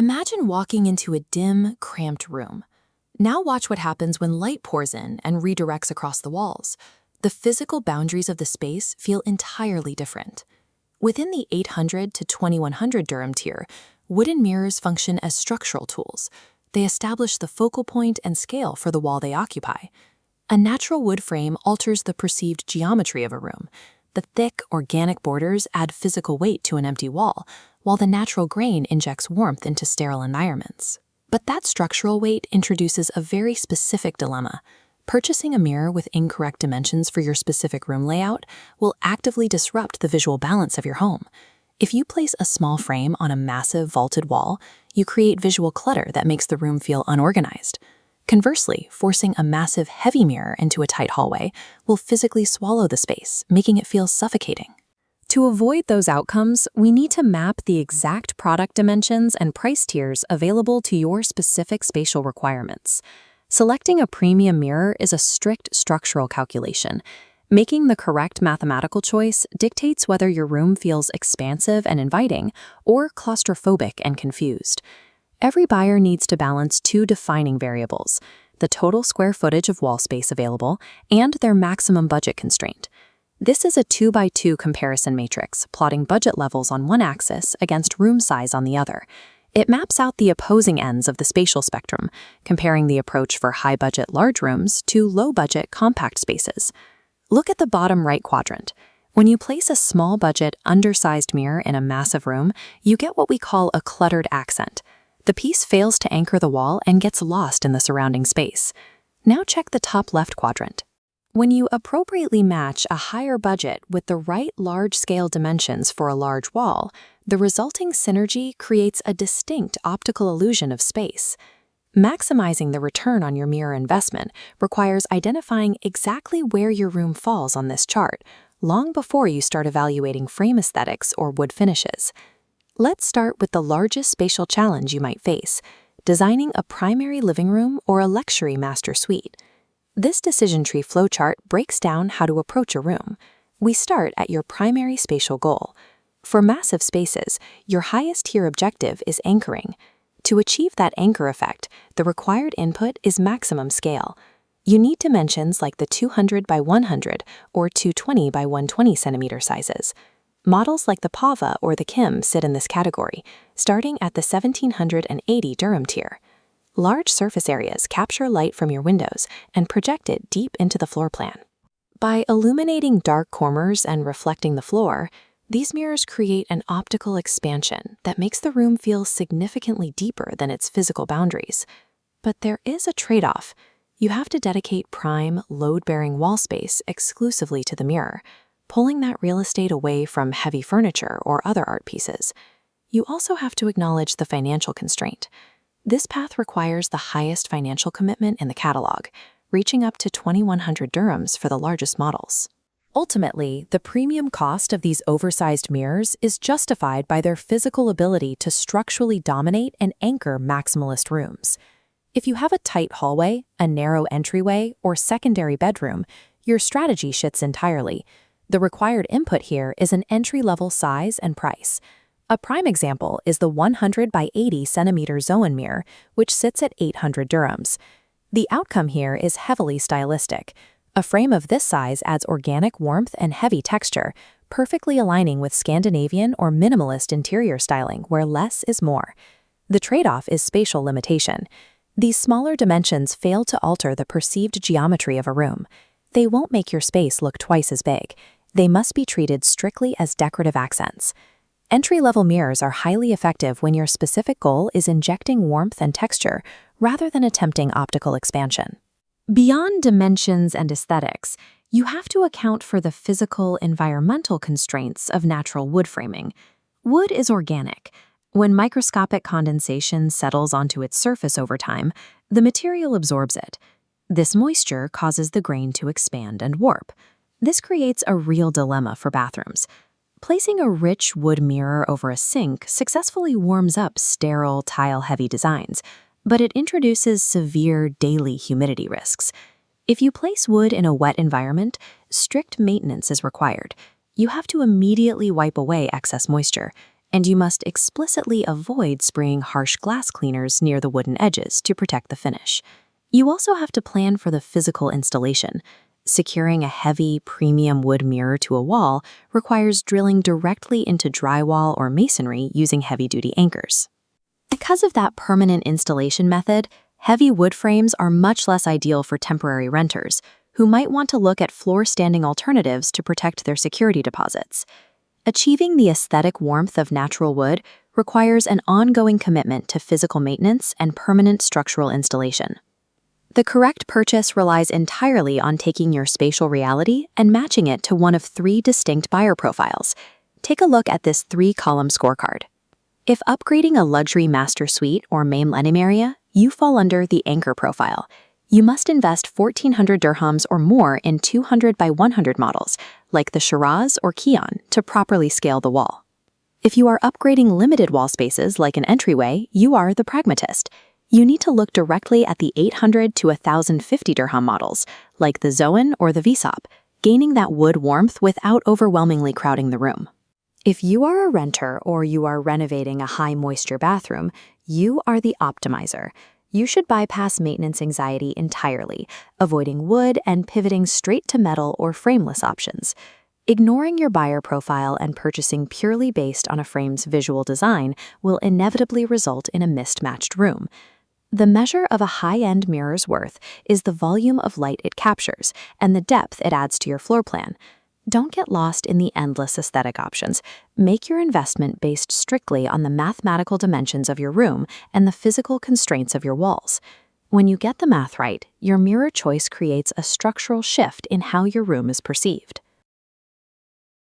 Imagine walking into a dim, cramped room. Now watch what happens when light pours in and redirects across the walls. The physical boundaries of the space feel entirely different. Within the 800 to 2100 dirham tier, wooden mirrors function as structural tools. They establish the focal point and scale for the wall they occupy. A natural wood frame alters the perceived geometry of a room. The thick, organic borders add physical weight to an empty wall, while the natural grain injects warmth into sterile environments. But that structural weight introduces a very specific dilemma. Purchasing a mirror with incorrect dimensions for your specific room layout will actively disrupt the visual balance of your home. If you place a small frame on a massive vaulted wall, you create visual clutter that makes the room feel unorganized. Conversely, forcing a massive heavy mirror into a tight hallway will physically swallow the space, making it feel suffocating. To avoid those outcomes, we need to map the exact product dimensions and price tiers available to your specific spatial requirements. Selecting a premium mirror is a strict structural calculation. Making the correct mathematical choice dictates whether your room feels expansive and inviting or claustrophobic and confused. Every buyer needs to balance two defining variables: the total square footage of wall space available and their maximum budget constraint. This is a 2x2 comparison matrix, plotting budget levels on one axis against room size on the other. It maps out the opposing ends of the spatial spectrum, comparing the approach for high-budget large rooms to low-budget compact spaces. Look at the bottom right quadrant. When you place a small-budget, undersized mirror in a massive room, you get what we call a cluttered accent. The piece fails to anchor the wall and gets lost in the surrounding space. Now check the top left quadrant. When you appropriately match a higher budget with the right large-scale dimensions for a large wall, the resulting synergy creates a distinct optical illusion of space. Maximizing the return on your mirror investment requires identifying exactly where your room falls on this chart, long before you start evaluating frame aesthetics or wood finishes. Let's start with the largest spatial challenge you might face: designing a primary living room or a luxury master suite. This decision tree flowchart breaks down how to approach a room. We start at your primary spatial goal. For massive spaces, your highest tier objective is anchoring. To achieve that anchor effect, the required input is maximum scale. You need dimensions like the 200 by 100 or 220 by 120 centimeter sizes. Models like the Pava or the Kim sit in this category, starting at the 1780 dirham tier. Large surface areas capture light from your windows and project it deep into the floor plan. By illuminating dark corners and reflecting the floor, these mirrors create an optical expansion that makes the room feel significantly deeper than its physical boundaries. But there is a trade-off. You have to dedicate prime, load-bearing wall space exclusively to the mirror, pulling that real estate away from heavy furniture or other art pieces. You also have to acknowledge the financial constraint. This path requires the highest financial commitment in the catalog, reaching up to 2,100 dirhams for the largest models. Ultimately, the premium cost of these oversized mirrors is justified by their physical ability to structurally dominate and anchor maximalist rooms. If you have a tight hallway, a narrow entryway, or secondary bedroom, your strategy shifts entirely. The required input here is an entry-level size and price. A prime example is the 100 by 80 centimeter Zoan mirror, which sits at 800 dirhams. The outcome here is heavily stylistic. A frame of this size adds organic warmth and heavy texture, perfectly aligning with Scandinavian or minimalist interior styling where less is more. The trade-off is spatial limitation. These smaller dimensions fail to alter the perceived geometry of a room. They won't make your space look twice as big. They must be treated strictly as decorative accents. Entry-level mirrors are highly effective when your specific goal is injecting warmth and texture rather than attempting optical expansion. Beyond dimensions and aesthetics, you have to account for the physical, environmental constraints of natural wood framing. Wood is organic. When microscopic condensation settles onto its surface over time, the material absorbs it. This moisture causes the grain to expand and warp. This creates a real dilemma for bathrooms. Placing a rich wood mirror over a sink successfully warms up sterile, tile-heavy designs, but it introduces severe daily humidity risks. If you place wood in a wet environment, strict maintenance is required. You have to immediately wipe away excess moisture. and you must explicitly avoid spraying harsh glass cleaners near the wooden edges to protect the finish. You also have to plan for the physical installation. Securing a heavy, premium wood mirror to a wall requires drilling directly into drywall or masonry using heavy-duty anchors. Because of that permanent installation method, heavy wood frames are much less ideal for temporary renters, who might want to look at floor-standing alternatives to protect their security deposits. Achieving the aesthetic warmth of natural wood requires an ongoing commitment to physical maintenance and permanent structural installation. The correct purchase relies entirely on taking your spatial reality and matching it to one of 3 distinct buyer profiles. Take a look at this 3-column scorecard. If upgrading a luxury master suite or main living area, you fall under the anchor profile. You must invest 1,400 dirhams or more in 200 by 100 models, like the Shiraz or Kion, to properly scale the wall. If you are upgrading limited wall spaces like an entryway, you are the pragmatist. You need to look directly at the 800 to 1,050 dirham models, like the Zoan or the Vsop, gaining that wood warmth without overwhelmingly crowding the room. If you are a renter or you are renovating a high-moisture bathroom, you are the optimizer. You should bypass maintenance anxiety entirely, avoiding wood and pivoting straight to metal or frameless options. Ignoring your buyer profile and purchasing purely based on a frame's visual design will inevitably result in a mismatched room. The measure of a high-end mirror's worth is the volume of light it captures and the depth it adds to your floor plan. Don't get lost in the endless aesthetic options. Make your investment based strictly on the mathematical dimensions of your room and the physical constraints of your walls. When you get the math right, your mirror choice creates a structural shift in how your room is perceived.